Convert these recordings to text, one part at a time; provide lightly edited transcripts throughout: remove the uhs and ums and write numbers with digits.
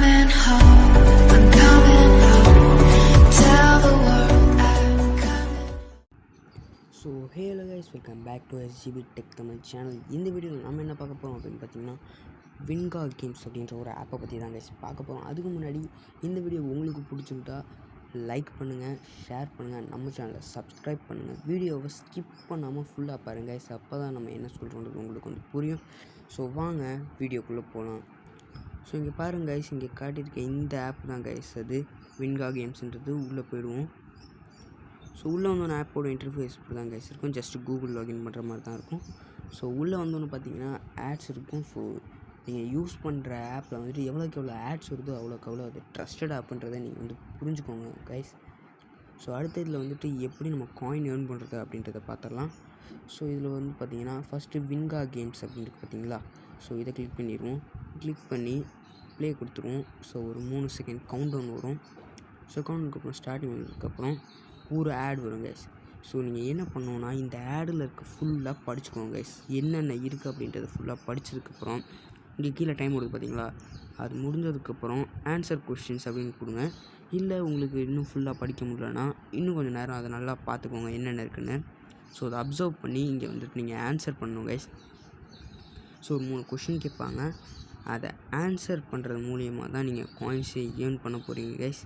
coming home, I'm coming home. Tell the world I'm coming. So hello guys, welcome back to SGB tech Tamil channel. இந்த வீடியோவில் நம்ம என்ன பார்க்க போகிறோம் அப்படின்னு பார்த்தீங்கன்னா, வின்கா கேம்ஸ் அப்படின்ற ஒரு ஆப்பை பற்றி தான் கைஸ் பார்க்க போகிறோம். அதுக்கு முன்னாடி இந்த வீடியோ உங்களுக்கு பிடிச்சிருந்தா லைக் பண்ணுங்கள், ஷேர் பண்ணுங்கள், நம்ம சேனலை சப்ஸ்கிரைப் பண்ணுங்கள், வீடியோவை ஸ்கிப் பண்ணாமல் ஃபுல்லாக பாருங்கள் கைஸ். அப்போ தான் நம்ம என்ன சொல்கிறோன்றது உங்களுக்கு வந்து புரியும். ஸோ வாங்க வீடியோக்குள்ளே போகலாம். ஸோ இங்கே பாருங்கள் கைஸ், இங்கே காட்டியிருக்க இந்த ஆப் தான் கைஸ் அது வின்கா கேம்ஸ்ன்றது. உள்ளே போயிடுவோம். ஸோ உள்ளே வந்தோன்னே ஆப்போட இன்டர்ஃபேஸ் இப்படி தான் கைஸ் இருக்கும். ஜஸ்ட்டு கூகுள் லாகின் பண்ணுற மாதிரி தான் இருக்கும். ஸோ உள்ளே வந்தோன்னு பார்த்தீங்கன்னா ஆட்ஸ் இருக்கும். ஸோ நீங்கள் யூஸ் பண்ணுற ஆப்பில் வந்துட்டு எவ்வளோக்கு எவ்வளோ ஆட்ஸ் வருதோ அவ்வளோக்கு அவ்வளோ அது ட்ரஸ்டட் ஆப்புன்றதை நீங்கள் வந்து புரிஞ்சுக்கோங்க கைஸ். ஸோ அடுத்த இதில் வந்துட்டு எப்படி நம்ம காயின் ஏர்ன் பண்ணுறது அப்படின்றத பார்த்துடலாம். ஸோ இதில் வந்து பார்த்தீங்கன்னா ஃபஸ்ட்டு வின்கா கேம்ஸ் அப்படின்ட்டு பார்த்தீங்களா. ஸோ இதை கிளிக் பண்ணிடுவோம். கிளிக் பண்ணி ப்ளே கொடுத்துருவோம். ஸோ ஒரு 3 செகண்ட் கவுண்ட் டவுன் வரும். ஸோ கவுண்ட் அப்புறம் ஸ்டார்டிங் வந்ததுக்கப்புறம் ஒரு ஆட் வரும் கைஸ். ஸோ நீங்கள் என்ன பண்ணணுன்னா இந்த ஆடில் இருக்க ஃபுல்லாக படிச்சுக்கோங்க கைஸ். என்னென்ன இருக்குது அப்படின்றத ஃபுல்லாக படித்ததுக்கப்புறம் இங்கே கீழே டைம் கொடுது பார்த்தீங்களா, அது முடிஞ்சதுக்கப்புறம் ஆன்சர் கொஸ்டின்ஸ் அப்படின்னு கொடுங்க. இல்லை உங்களுக்கு இன்னும் ஃபுல்லாக படிக்க முடியலன்னா இன்னும் கொஞ்சம் நேரம் அதை நல்லா பார்த்துக்கோங்க என்னென்ன இருக்குன்னு. ஸோ அதை அப்சர்வ் பண்ணி இங்கே வந்துட்டு நீங்கள் ஆன்சர் பண்ணணும் கைஸ். ஸோ ஒரு 3 கொஷின் கேட்பாங்க. அதை ஆன்சர் பண்ணுறது மூலியமாக தான் நீங்கள் காயின்ஸை ஏர்ன் பண்ண போகிறீங்க கைஸ்.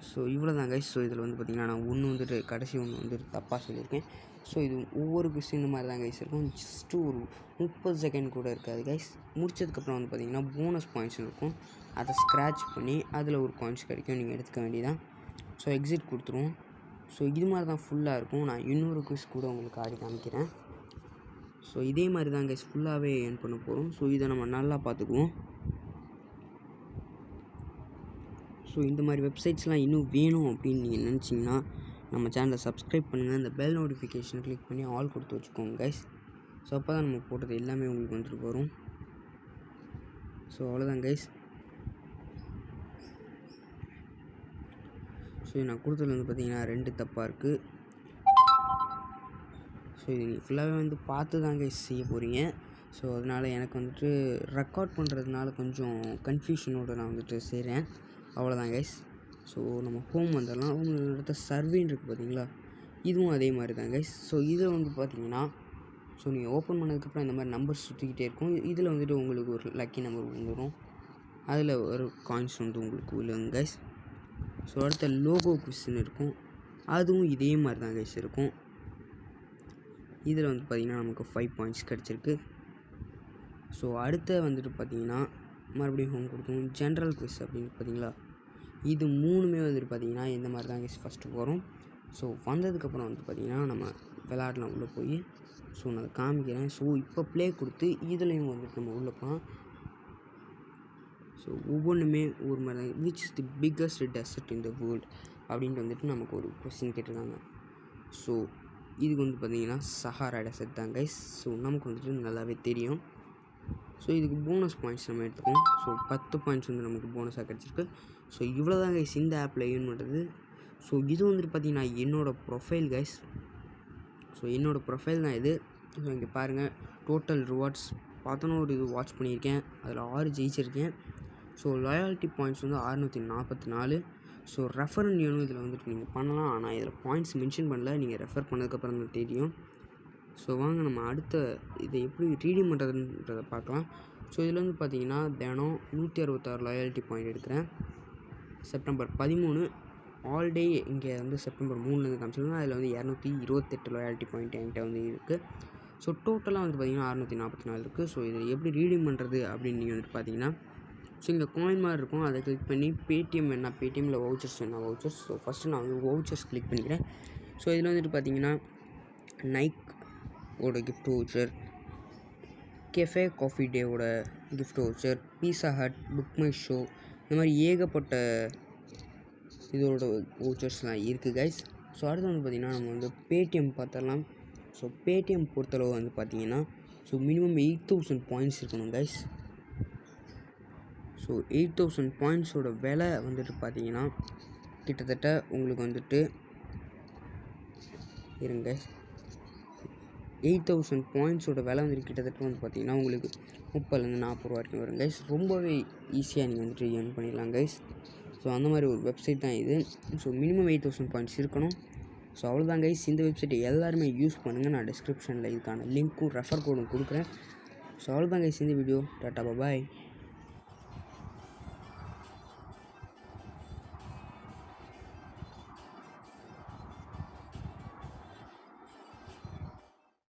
ஸோ இவ்வளோ தான் கைஸ். ஸோ இதில் வந்து பார்த்திங்கன்னா நான் ஒன்று வந்துட்டு கடைசி ஒன்று வந்துட்டு தப்பாக சொல்லியிருக்கேன். ஸோ இது ஒவ்வொரு கொஸ்டின் இந்த மாதிரி தான் கைஸ் இருக்கும். ஜஸ்ட்டு ஒரு 30 செகண்ட் கூட இருக்காது கைஸ். முடிச்சதுக்கப்புறம் வந்து பார்த்திங்கன்னா போனஸ் பாயிண்ட்ஸ் இருக்கும். அதை ஸ்க்ராட்ச் பண்ணி அதில் ஒரு பாயிண்ட்ஸ் கிடைக்கும், நீங்கள் எடுத்துக்க வேண்டியதான். ஸோ எக்ஸிட் கொடுத்துருவோம். ஸோ இது மாதிரி தான் ஃபுல்லாக இருக்கும். நான் இன்னொரு குவிஸ் கூட உங்களுக்கு ஆடி காமிக்கிறேன். ஸோ இதே மாதிரி தான் கைஸ் ஃபுல்லாகவே ஏர்ன் பண்ண போகிறோம். ஸோ இதை நம்ம நல்லா பார்த்துக்குவோம். ஸோ இந்த மாதிரி வெப்சைட்ஸ்லாம் இன்னும் வேணும் அப்படின்னு நீங்கள் நினச்சிங்கன்னா நம்ம சேனலை சப்ஸ்கிரைப் பண்ணுங்கள். இந்த பெல் நோட்டிஃபிகேஷன் கிளிக் பண்ணி ஆல் கொடுத்து வச்சுக்கோங்க கைஸ். ஸோ அப்போ தான் நம்ம போட்டது எல்லாமே உங்களுக்கு வந்துட்டு வரும். ஸோ அவ்வளோதான் கைஸ். ஸோ நான் கொடுத்தது வந்து பார்த்திங்கன்னா 2 தப்பாக இருக்குது. ஸோ இது நீங்கள் ஃபுல்லாகவே வந்து பார்த்து தான் கைஸ் செய்ய போகிறீங்க. ஸோ அதனால் எனக்கு வந்துட்டு ரெக்கார்ட் பண்ணுறதுனால கொஞ்சம் கன்ஃபியூஷனோடு நான் வந்துட்டு செய்கிறேன். அவ்வளோதான் கைஸ். ஸோ நம்ம ஹோம் வந்துடலாம். ஹோம் அடுத்த சர்வேன்னு இருக்குது பார்த்தீங்களா, இதுவும் அதே மாதிரி தான் கைஸ். ஸோ இதை வந்து பார்த்தீங்கன்னா ஸோ நீங்கள் ஓப்பன் பண்ணதுக்கப்புறம் இந்த மாதிரி நம்பர்ஸ் சுற்றிக்கிட்டே இருக்கும். இதில் வந்துட்டு உங்களுக்கு ஒரு லக்கி நம்பர் வந்துடும். அதில் ஒரு காயின்ஸ் வந்து உங்களுக்கு விழுங்க கைஸ். ஸோ அடுத்த லோகோ குவிஸ்ன்னு இருக்கும். அதுவும் இதே மாதிரி தான் கைஸ் இருக்கும். இதில் வந்து பார்த்திங்கன்னா நமக்கு 5 பாயிண்ட்ஸ் கிடச்சிருக்கு. ஸோ அடுத்த வந்துட்டு பார்த்திங்கன்னா மறுபடியும் ஹோம் கொடுத்தோம். ஜென்ரல் குவிஸ் அப்படின்னு பார்த்தீங்களா, இது 3மே வந்துட்டு பார்த்திங்கன்னா இந்த மாதிரி தான் கைஸ் ஃபஸ்ட்டு போகிறோம். ஸோ வந்ததுக்கப்புறம் வந்து பார்த்திங்கன்னா நம்ம விளையாடலாம் உள்ளே போய். ஸோ நான் அதை காமிக்கிறேன். ஸோ இப்போ ப்ளே கொடுத்து இதுலேயும் வந்துட்டு நம்ம உள்ளே போகலாம். ஸோ ஒவ்வொன்றுமே ஒரு மாதிரி தான். Which is the biggest dessert in the world அப்படின்ட்டு வந்துட்டு நமக்கு ஒரு கொஸ்டின் கேட்டிருக்காங்க. ஸோ இதுக்கு வந்து பார்த்திங்கன்னா சஹாரா டெசர்ட் தான் கைஸ். ஸோ நமக்கு வந்துட்டு நல்லாவே தெரியும். ஸோ இதுக்கு போனஸ் பாயிண்ட்ஸ் நம்ம எடுத்துக்கோம். ஸோ 10 பாயிண்ட்ஸ் வந்து நமக்கு போனஸாக கிடச்சிருக்கு. ஸோ இவ்வளோ தான் கைஸ் இந்த ஆப்பில் ஏர்ன் பண்ணுறது. ஸோ இது வந்துட்டு பார்த்திங்கன்னா என்னோடய ப்ரொஃபைல் கைஸ். ஸோ என்னோடய ப்ரொஃபைல் தான் இது. ஸோ இங்கே பாருங்கள், டோட்டல் ரிவார்ட்ஸ் 11 இது வாட்ச் பண்ணியிருக்கேன். அதில் 6 ஜெயிச்சிருக்கேன். ஸோ லாயாலிட்டி பாயிண்ட்ஸ் வந்து 644. ஸோ ரெஃபர் ஏர்னும் இதில் வந்துட்டு நீங்கள் பண்ணலாம். ஆனால் இதில் பாயிண்ட்ஸ் மென்ஷன் பண்ணல, நீங்கள் ரெஃபர் பண்ணதுக்கப்புறம் தான் தெரியும். ஸோ வாங்க நம்ம அடுத்த இதை எப்படி ரீடீம் பண்ணுறதுன்றதை பார்க்கலாம். ஸோ இதில் வந்து பார்த்திங்கன்னா தினம் 166 லாயாலிட்டி பாயிண்ட் எடுக்கிறேன். செப்டம்பர் 13 ஆல் டே இங்கே வந்து செப்டம்பர் 3லேருந்து காமிச்சிருந்தோம். அதில் வந்து 228 லாயாலிட்டி பாயிண்ட் என்கிட்ட வந்து இருக்குது. ஸோ டோட்டலாக வந்து பார்த்திங்கன்னா 644 இருக்குது. ஸோ இதை எப்படி ரீடீம் பண்ணுறது அப்படின்னு நீங்கள் வந்துட்டு பார்த்தீங்கன்னா, ஸோ இங்கே காயின் மாதிரி இருக்கும். அதை கிளிக் பண்ணி பேடிஎம் என்ன, பேடிஎம்மில் வவுச்சர்ஸ் என்ன வவுச்சர்ஸ். ஸோ ஃபஸ்ட்டு நான் வந்து வவுச்சர்ஸ் கிளிக் பண்ணிக்கிறேன். ஸோ இதில் வந்துட்டு பார்த்திங்கன்னா நைக் ஓட கிஃப்ட் வவுச்சர், கெஃபே காஃபி டேவோட gift voucher, pizza hut, book my show, இந்த மாதிரி ஏகப்பட்ட இதோட வவுச்சர்ஸ்லாம் இருக்குது கைஸ். ஸோ அடுத்து வந்து பார்த்திங்கன்னா நம்ம வந்து பேடிஎம் பார்த்துடலாம். ஸோ பேடிஎம் பொறுத்தளவு வந்து பார்த்திங்கன்னா ஸோ மினிமம் 8000 பாயிண்ட்ஸ் இருக்கணும் கைஸ். ஸோ 8000 பாயிண்ட்ஸோட விலை வந்துட்டு பார்த்திங்கன்னா கிட்டத்தட்ட உங்களுக்கு வந்துட்டு இருங்க கைஸ் 8000 பாயிண்ட்ஸோட விலை வந்துட்டு கிட்டத்தட்ட வந்து பார்த்திங்கன்னா உங்களுக்கு 30லேருந்து 40 ரூபா வரைக்கும் வரும் கைஸ். ரொம்பவே ஈஸியாக நீங்கள் வந்துட்டு ஏர்ன் பண்ணிடலாம் கைஸ். ஸோ அந்த மாதிரி ஒரு வெப்சைட் தான் இது. ஸோ மினிமம் 8000 பாயிண்ட்ஸ் இருக்கணும். ஸோ அவ்வளோதான் கைஸ். இந்த வெப்சைட்டை எல்லாருமே யூஸ் பண்ணுங்கள். நான் டிஸ்கிரிப்ஷனில் இதுக்கான லிங்க்கும் ரெஃபர் கோடும் கொடுக்குறேன். ஸோ அவ்வளோதான் கைஸ் இந்த வீடியோ. டாட்டா பாய்.